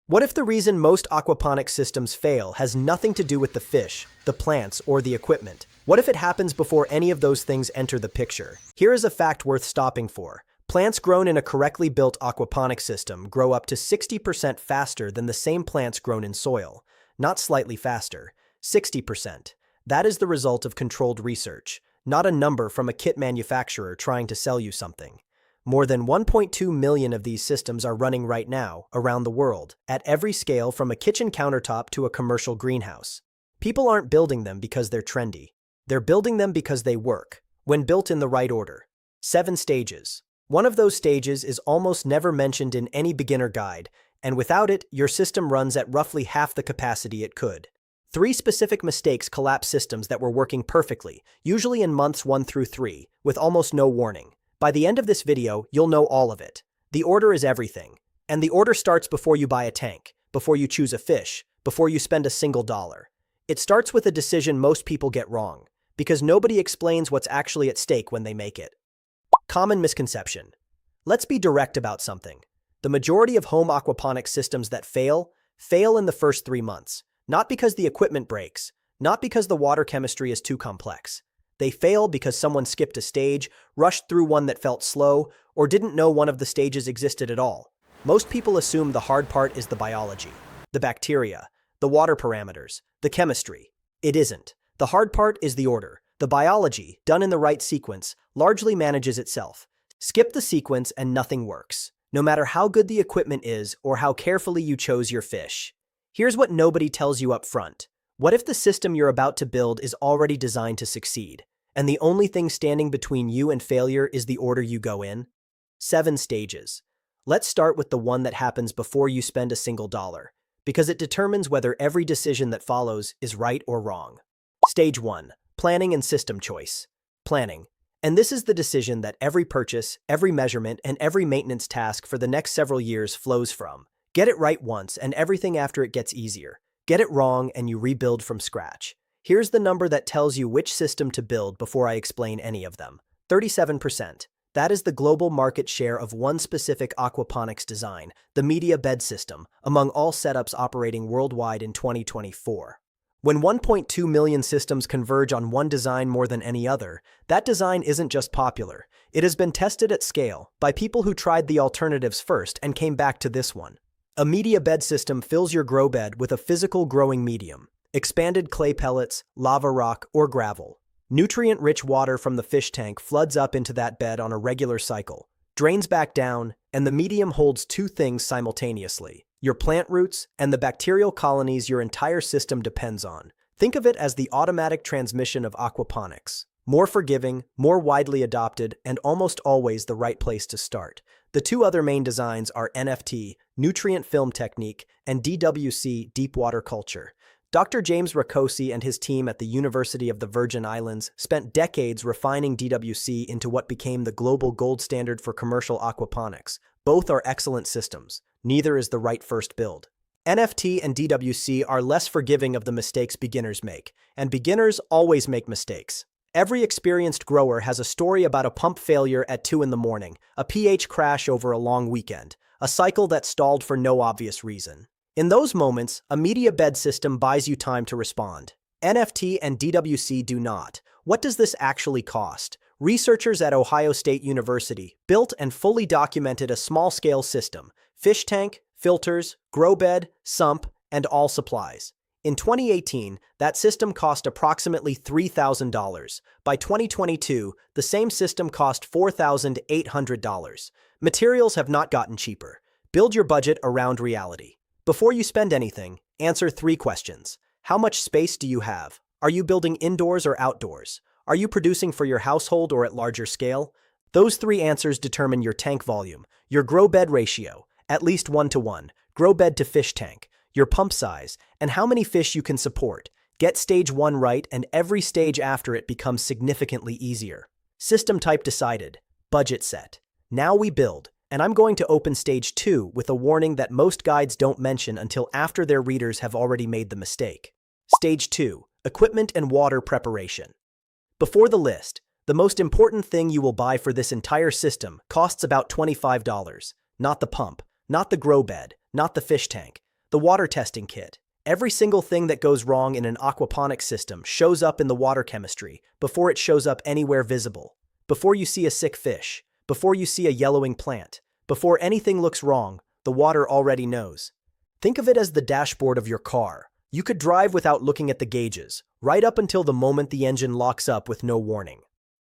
What if the reason most aquaponics systems fail has nothing to do with the fish, the plants, or the equipment? What if it happens before any of those things enter the picture? Here is a fact worth stopping for. Plants grown in a correctly built aquaponics system grow up to 60% faster than the same plants grown in soil. Not slightly faster, 60%. That is the result of controlled research, not a number from a kit manufacturer trying to sell you something. More than 1.2 million of these systems are running right now, around the world, at every scale from a kitchen countertop to a commercial greenhouse. People aren't building them because they're trendy. They're building them because they work, when built in the right order. 7 stages. One of those stages is almost never mentioned in any beginner guide, and without it, your system runs at roughly half the capacity it could. 3 specific mistakes collapse systems that were working perfectly, usually in months 1 through 3, with almost no warning. By the end of this video, you'll know all of it. The order is everything. And the order starts before you buy a tank, before you choose a fish, before you spend a single dollar. It starts with a decision most people get wrong, because nobody explains what's actually at stake when they make it. Common misconception. Let's be direct about something. The majority of home aquaponics systems that fail in the first 3 months. Not because the equipment breaks, not because the water chemistry is too complex. They fail because someone skipped a stage, rushed through one that felt slow, or didn't know one of the stages existed at all. Most people assume the hard part is the biology, the bacteria, the water parameters, the chemistry. It isn't. The hard part is the order. The biology, done in the right sequence, largely manages itself. Skip the sequence and nothing works, no matter how good the equipment is or how carefully you chose your fish. Here's what nobody tells you up front. What if the system you're about to build is already designed to succeed, and the only thing standing between you and failure is the order you go in? 7 stages. Let's start with the one that happens before you spend a single dollar, because it determines whether every decision that follows is right or wrong. Stage 1. Planning and system choice. Planning. And this is the decision that every purchase, every measurement, and every maintenance task for the next several years flows from. Get it right once, and everything after it gets easier. Get it wrong, and you rebuild from scratch. Here's the number that tells you which system to build before I explain any of them. 37%. That is the global market share of one specific aquaponics design, the media bed system, among all setups operating worldwide in 2024. When 1.2 million systems converge on one design more than any other, that design isn't just popular. It has been tested at scale by people who tried the alternatives first and came back to this one. A media bed system fills your grow bed with a physical growing medium. Expanded clay pellets, lava rock, or gravel. Nutrient-rich water from the fish tank floods up into that bed on a regular cycle, drains back down, and the medium holds 2 things simultaneously: your plant roots and the bacterial colonies your entire system depends on. Think of it as the automatic transmission of aquaponics. More forgiving, more widely adopted, and almost always the right place to start. The 2 other main designs are NFT, nutrient film technique, and DWC, deep water culture. Dr. James Rakosi and his team at the University of the Virgin Islands spent decades refining DWC into what became the global gold standard for commercial aquaponics. Both are excellent systems. Neither is the right first build. NFT and DWC are less forgiving of the mistakes beginners make, and beginners always make mistakes. Every experienced grower has a story about a pump failure at 2 in the morning, a pH crash over a long weekend, a cycle that stalled for no obvious reason. In those moments, a media bed system buys you time to respond. NFT and DWC do not. What does this actually cost? Researchers at Ohio State University built and fully documented a small-scale system: fish tank, filters, grow bed, sump, and all supplies. In 2018, that system cost approximately $3,000. By 2022, the same system cost $4,800. Materials have not gotten cheaper. Build your budget around reality. Before you spend anything, answer 3 questions. How much space do you have? Are you building indoors or outdoors? Are you producing for your household or at larger scale? Those 3 answers determine your tank volume, your grow bed ratio, at least 1:1, grow bed to fish tank, your pump size, and how many fish you can support. Get stage 1 right, and every stage after it becomes significantly easier. System type decided. Budget set. Now we build. And I'm going to open stage 2 with a warning that most guides don't mention until after their readers have already made the mistake. Stage 2. Equipment and water preparation. Before the list, the most important thing you will buy for this entire system costs about $25. Not the pump, not the grow bed, not the fish tank. The water testing kit. Every single thing that goes wrong in an aquaponics system shows up in the water chemistry before it shows up anywhere visible. Before you see a sick fish, before you see a yellowing plant, before anything looks wrong, the water already knows. Think of it as the dashboard of your car. You could drive without looking at the gauges, right up until the moment the engine locks up with no warning.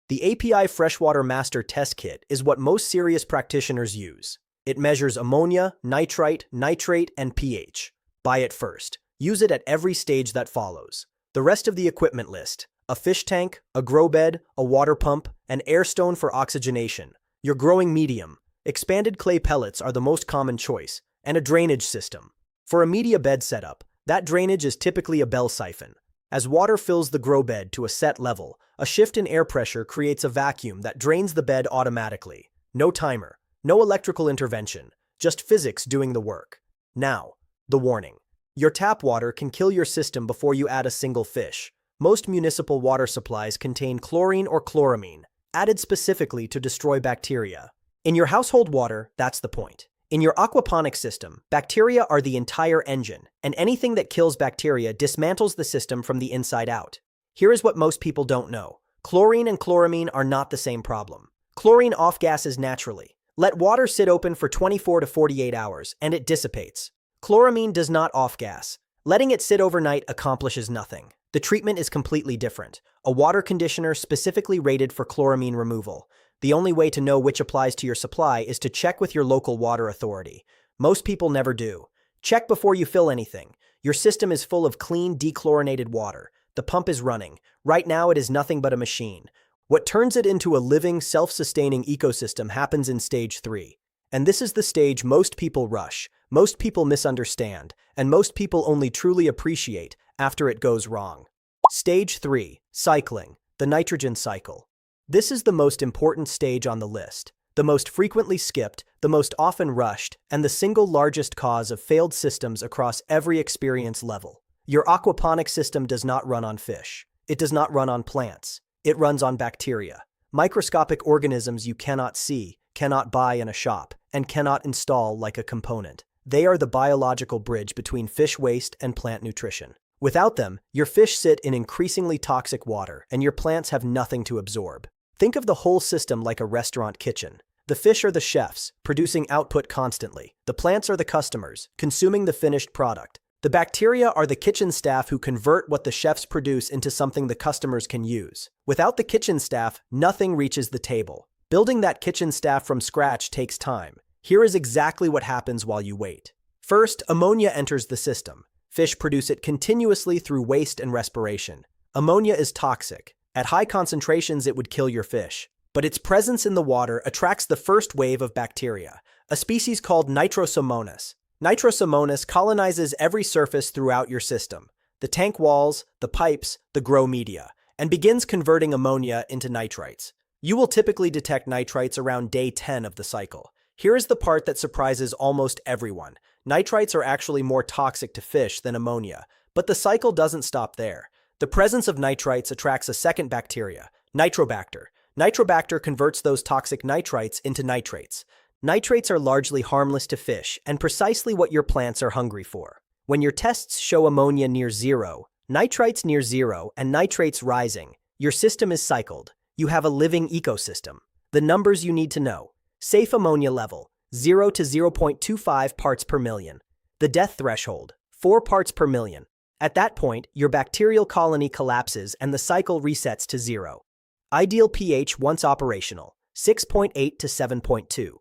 The API Freshwater Master Test Kit is what most serious practitioners use. It measures ammonia, nitrite, nitrate, and pH. Buy it first. Use it at every stage that follows. The rest of the equipment list: a fish tank, a grow bed, a water pump, an air stone for oxygenation, your growing medium, expanded clay pellets are the most common choice, and a drainage system. For a media bed setup, that drainage is typically a bell siphon. As water fills the grow bed to a set level, a shift in air pressure creates a vacuum that drains the bed automatically. No timer, no electrical intervention, just physics doing the work. Now, the warning. Your tap water can kill your system before you add a single fish. Most municipal water supplies contain chlorine or chloramine, added specifically to destroy bacteria. In your household water, that's the point. In your aquaponics system, bacteria are the entire engine, and anything that kills bacteria dismantles the system from the inside out. Here is what most people don't know. Chlorine and chloramine are not the same problem. Chlorine off-gases naturally. Let water sit open for 24 to 48 hours, and it dissipates. Chloramine does not off-gas. Letting it sit overnight accomplishes nothing. The treatment is completely different. A water conditioner specifically rated for chloramine removal. The only way to know which applies to your supply is to check with your local water authority. Most people never do. Check before you fill anything. Your system is full of clean, dechlorinated water. The pump is running. Right now it is nothing but a machine. What turns it into a living, self-sustaining ecosystem happens in stage 3. And this is the stage most people rush, most people misunderstand, and most people only truly appreciate after it goes wrong. Stage 3. Cycling. The nitrogen cycle. This is the most important stage on the list, the most frequently skipped, the most often rushed, and the single largest cause of failed systems across every experience level. Your aquaponics system does not run on fish. It does not run on plants. It runs on bacteria. Microscopic organisms you cannot see, cannot buy in a shop, and cannot install like a component. They are the biological bridge between fish waste and plant nutrition. Without them, your fish sit in increasingly toxic water, and your plants have nothing to absorb. Think of the whole system like a restaurant kitchen. The fish are the chefs, producing output constantly. The plants are the customers, consuming the finished product. The bacteria are the kitchen staff who convert what the chefs produce into something the customers can use. Without the kitchen staff, nothing reaches the table. Building that kitchen staff from scratch takes time. Here is exactly what happens while you wait. First, ammonia enters the system. Fish produce it continuously through waste and respiration. Ammonia is toxic. At high concentrations, it would kill your fish. But its presence in the water attracts the first wave of bacteria, a species called Nitrosomonas. Nitrosomonas colonizes every surface throughout your system, the tank walls, the pipes, the grow media, and begins converting ammonia into nitrites. You will typically detect nitrites around day 10 of the cycle. Here is the part that surprises almost everyone. Nitrites are actually more toxic to fish than ammonia, but the cycle doesn't stop there. The presence of nitrites attracts a second bacteria, Nitrobacter. Nitrobacter converts those toxic nitrites into nitrates. Nitrates are largely harmless to fish and precisely what your plants are hungry for. When your tests show ammonia near zero, nitrites near zero, and nitrates rising, your system is cycled. You have a living ecosystem. The numbers you need to know. Safe ammonia level, 0 to 0.25 parts per million. The death threshold, 4 parts per million. At that point, your bacterial colony collapses and the cycle resets to 0. Ideal pH once operational, 6.8 to 7.2.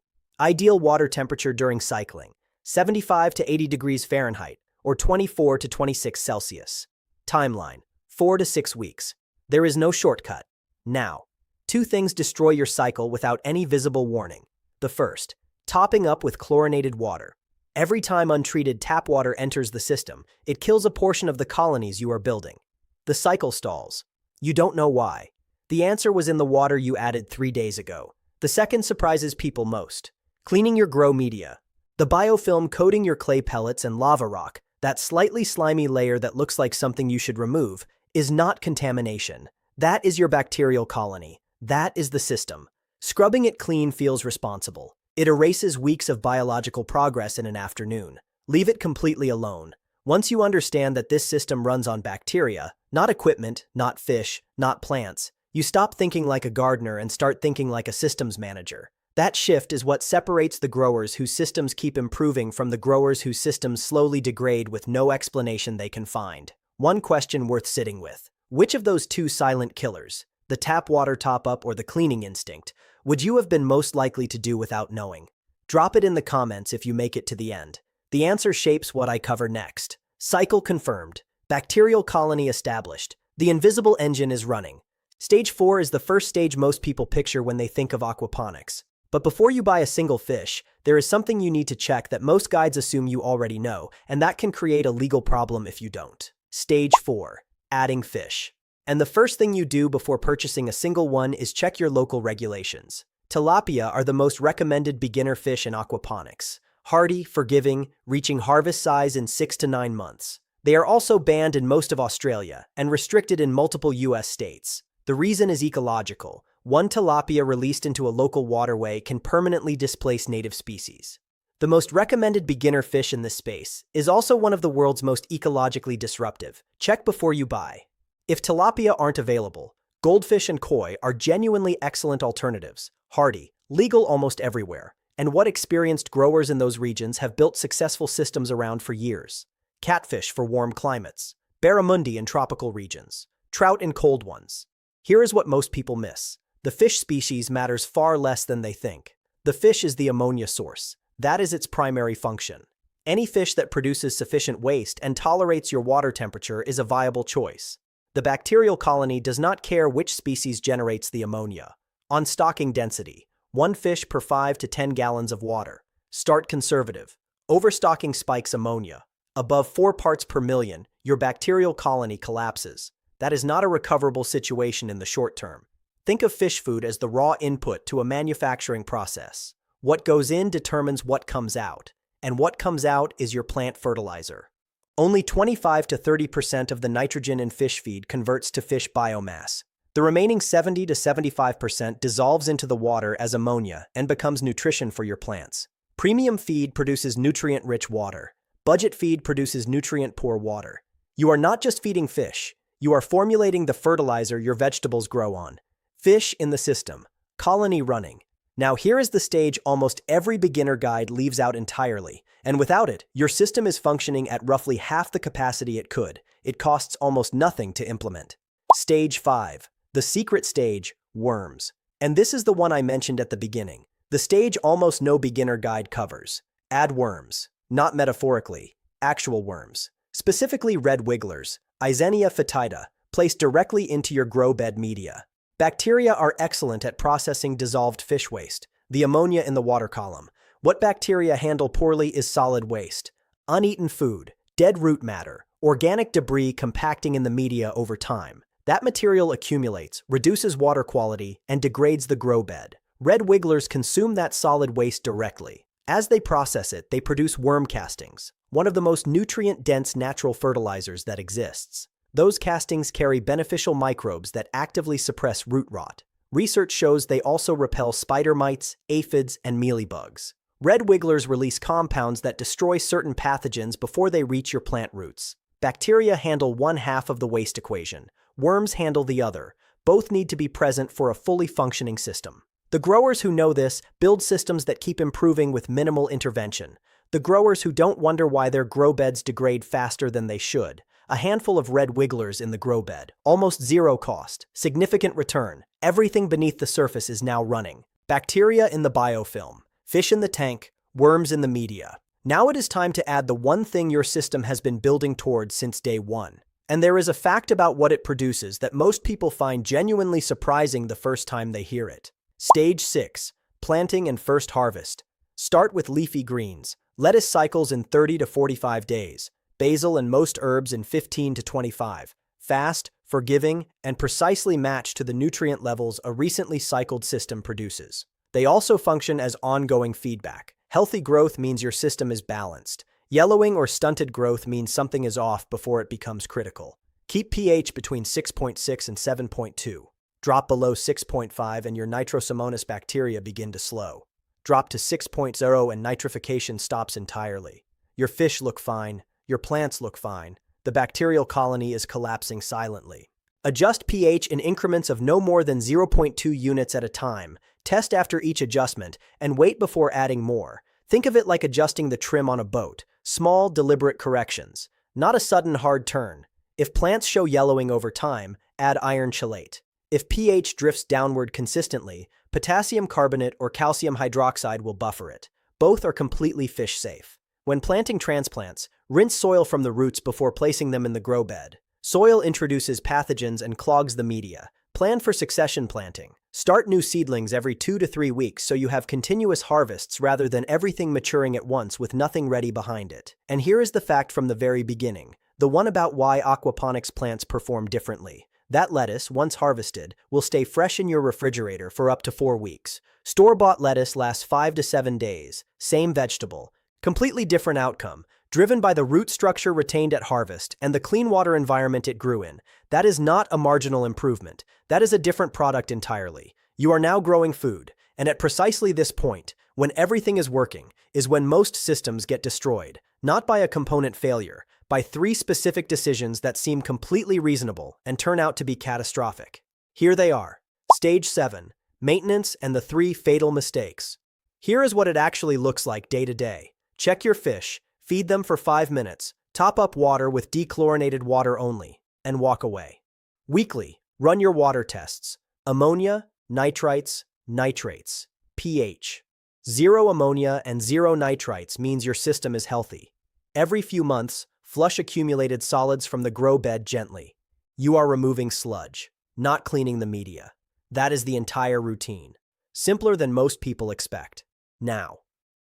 Ideal water temperature during cycling, 75 to 80 degrees Fahrenheit, or 24 to 26 Celsius. Timeline, 4 to 6 weeks. There is no shortcut. Now, 2 things destroy your cycle without any visible warning. The first, topping up with chlorinated water. Every time untreated tap water enters the system, it kills a portion of the colonies you are building. The cycle stalls. You don't know why. The answer was in the water you added 3 days ago. The second surprises people most. Cleaning your grow media. The biofilm coating your clay pellets and lava rock, that slightly slimy layer that looks like something you should remove, is not contamination. That is your bacterial colony. That is the system. Scrubbing it clean feels responsible. It erases weeks of biological progress in an afternoon. Leave it completely alone. Once you understand that this system runs on bacteria, not equipment, not fish, not plants, you stop thinking like a gardener and start thinking like a systems manager. That shift is what separates the growers whose systems keep improving from the growers whose systems slowly degrade with no explanation they can find. One question worth sitting with. Which of those two silent killers, the tap water top-up or the cleaning instinct, would you have been most likely to do without knowing? Drop it in the comments if you make it to the end. The answer shapes what I cover next. Cycle confirmed. Bacterial colony established. The invisible engine is running. Stage 4 is the first stage most people picture when they think of aquaponics. But before you buy a single fish, there is something you need to check that most guides assume you already know, and that can create a legal problem if you don't. Stage 4. Adding fish. And the first thing you do before purchasing a single one is check your local regulations. Tilapia are the most recommended beginner fish in aquaponics. Hardy, forgiving, reaching harvest size in 6 to 9 months. They are also banned in most of Australia and restricted in multiple US states. The reason is ecological. One tilapia released into a local waterway can permanently displace native species. The most recommended beginner fish in this space is also one of the world's most ecologically disruptive. Check before you buy. If tilapia aren't available, goldfish and koi are genuinely excellent alternatives, hardy, legal almost everywhere, and what experienced growers in those regions have built successful systems around for years. Catfish for warm climates, barramundi in tropical regions, trout in cold ones. Here is what most people miss. The fish species matters far less than they think. The fish is the ammonia source. That is its primary function. Any fish that produces sufficient waste and tolerates your water temperature is a viable choice. The bacterial colony does not care which species generates the ammonia. On stocking density, 1 fish per 5 to 10 gallons of water. Start conservative. Overstocking spikes ammonia. Above 4 parts per million, your bacterial colony collapses. That is not a recoverable situation in the short term. Think of fish food as the raw input to a manufacturing process. What goes in determines what comes out, and what comes out is your plant fertilizer. Only 25 to 30% of the nitrogen in fish feed converts to fish biomass. The remaining 70 to 75% dissolves into the water as ammonia and becomes nutrition for your plants. Premium feed produces nutrient-rich water. Budget feed produces nutrient-poor water. You are not just feeding fish, you are formulating the fertilizer your vegetables grow on. Fish in the system. Colony running. Now here is the stage almost every beginner guide leaves out entirely, and without it, your system is functioning at roughly half the capacity it could. It costs almost nothing to implement. Stage 5. The secret stage, worms. And this is the one I mentioned at the beginning. The stage almost no beginner guide covers. Add worms. Not metaphorically, actual worms. Specifically red wigglers, Eisenia fetida, placed directly into your grow bed media. Bacteria are excellent at processing dissolved fish waste, the ammonia in the water column. What bacteria handle poorly is solid waste, uneaten food, dead root matter, organic debris compacting in the media over time. That material accumulates, reduces water quality, and degrades the grow bed. Red wigglers consume that solid waste directly. As they process it, they produce worm castings, one of the most nutrient-dense natural fertilizers that exists. Those castings carry beneficial microbes that actively suppress root rot. Research shows they also repel spider mites, aphids, and mealybugs. Red wigglers release compounds that destroy certain pathogens before they reach your plant roots. Bacteria handle one half of the waste equation. Worms handle the other. Both need to be present for a fully functioning system. The growers who know this build systems that keep improving with minimal intervention. The growers who don't wonder why their grow beds degrade faster than they should. A handful of red wigglers in the grow bed. Almost zero cost. Significant return. Everything beneath the surface is now running. Bacteria in the biofilm. Fish in the tank. Worms in the media. Now it is time to add the one thing your system has been building towards since day one. And there is a fact about what it produces that most people find genuinely surprising the first time they hear it. Stage 6. Planting and first harvest. Start with leafy greens. Lettuce cycles in 30 to 45 days. Basil and most herbs in 15 to 25. Fast, forgiving, and precisely matched to the nutrient levels a recently cycled system produces. They also function as ongoing feedback. Healthy growth means your system is balanced. Yellowing or stunted growth means something is off before it becomes critical. Keep pH between 6.6 and 7.2. Drop below 6.5 and your Nitrosomonas bacteria begin to slow. Drop to 6.0 and nitrification stops entirely. Your fish look fine, your plants look fine. The bacterial colony is collapsing silently. Adjust pH in increments of no more than 0.2 units at a time. Test after each adjustment, and wait before adding more. Think of it like adjusting the trim on a boat. Small, deliberate corrections. Not a sudden hard turn. If plants show yellowing over time, add iron chelate. If pH drifts downward consistently, potassium carbonate or calcium hydroxide will buffer it. Both are completely fish safe. When planting transplants, rinse soil from the roots before placing them in the grow bed. Soil introduces pathogens and clogs the media. Plan for succession planting. Start new seedlings every 2 to 3 weeks so you have continuous harvests rather than everything maturing at once with nothing ready behind it. And here is the fact from the very beginning, the one about why aquaponics plants perform differently. That lettuce, once harvested, will stay fresh in your refrigerator for up to 4 weeks. Store-bought lettuce lasts 5 to 7 days. Same vegetable. Completely different outcome, driven by the root structure retained at harvest and the clean water environment it grew in. That is not a marginal improvement. That is a different product entirely. You are now growing food, and at precisely this point, when everything is working, is when most systems get destroyed, not by a component failure, by 3 specific decisions that seem completely reasonable and turn out to be catastrophic. Here they are. Stage 7, maintenance and the 3 fatal mistakes. Here is what it actually looks like day to day. Check your fish, feed them for 5 minutes, top up water with dechlorinated water only, and walk away. Weekly, run your water tests. Ammonia, nitrites, nitrates. pH. 0 ammonia and 0 nitrites means your system is healthy. Every few months, flush accumulated solids from the grow bed gently. You are removing sludge, not cleaning the media. That is the entire routine. Simpler than most people expect. Now,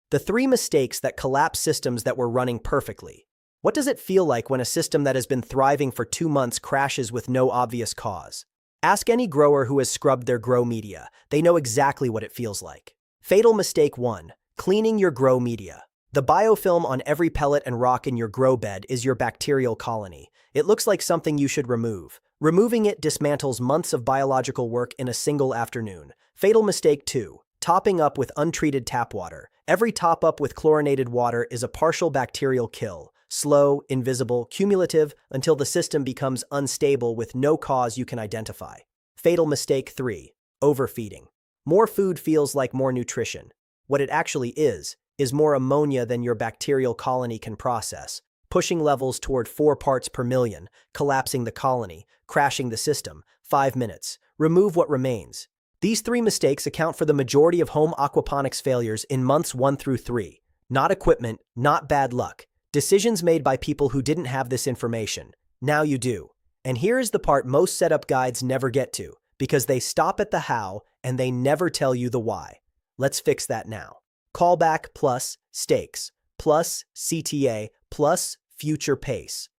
the 3 mistakes that collapse systems that were running perfectly. What does it feel like when a system that has been thriving for 2 months crashes with no obvious cause? Ask any grower who has scrubbed their grow media. They know exactly what it feels like. Fatal mistake 1. Cleaning your grow media. The biofilm on every pellet and rock in your grow bed is your bacterial colony. It looks like something you should remove. Removing it dismantles months of biological work in a single afternoon. Fatal mistake 2. Topping up with untreated tap water. Every top-up with chlorinated water is a partial bacterial kill. Slow, invisible, cumulative, until the system becomes unstable with no cause you can identify. Fatal mistake 3. Overfeeding. More food feels like more nutrition. What it actually is more ammonia than your bacterial colony can process, pushing levels toward 4 parts per million, collapsing the colony, crashing the system. 5 minutes. Remove what remains. These 3 mistakes account for the majority of home aquaponics failures in months 1 through 3. Not equipment, not bad luck. Decisions made by people who didn't have this information. Now you do. And here is the part most setup guides never get to, because they stop at the how and they never tell you the why. Let's fix that now. Callback plus stakes plus CTA plus future pace.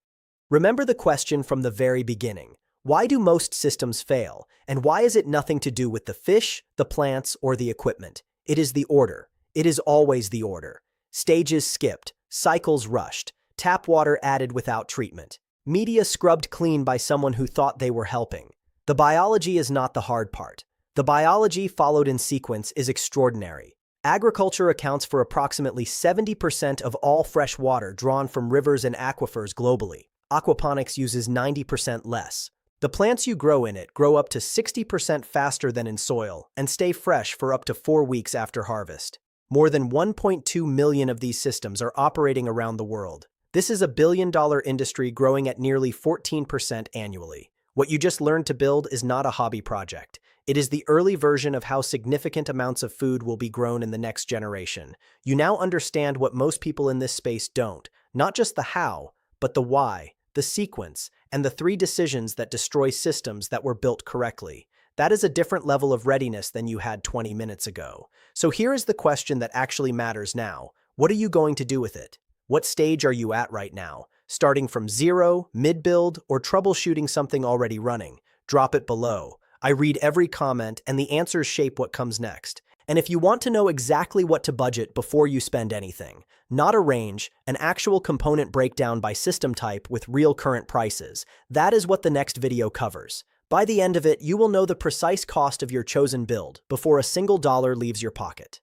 Remember the question from the very beginning. Why do most systems fail, and why is it nothing to do with the fish, the plants, or the equipment? It is the order. It is always the order. Stages skipped, cycles rushed, tap water added without treatment, media scrubbed clean by someone who thought they were helping. The biology is not the hard part. The biology followed in sequence is extraordinary. Agriculture accounts for approximately 70% of all fresh water drawn from rivers and aquifers globally. Aquaponics uses 90% less. The plants you grow in it grow up to 60% faster than in soil and stay fresh for up to 4 weeks after harvest. More than 1.2 million of these systems are operating around the world. This is a billion-dollar industry growing at nearly 14% annually. What you just learned to build is not a hobby project. It is the early version of how significant amounts of food will be grown in the next generation. You now understand what most people in this space don't, not just the how, but the why, the sequence, and the 3 decisions that destroy systems that were built correctly. That is a different level of readiness than you had 20 minutes ago. So here is the question that actually matters now. What are you going to do with it? What stage are you at right now? Starting from 0, mid-build, or troubleshooting something already running? Drop it below. I read every comment, and the answers shape what comes next. And if you want to know exactly what to budget before you spend anything, not a range, an actual component breakdown by system type with real current prices, that is what the next video covers. By the end of it, you will know the precise cost of your chosen build before a single dollar leaves your pocket.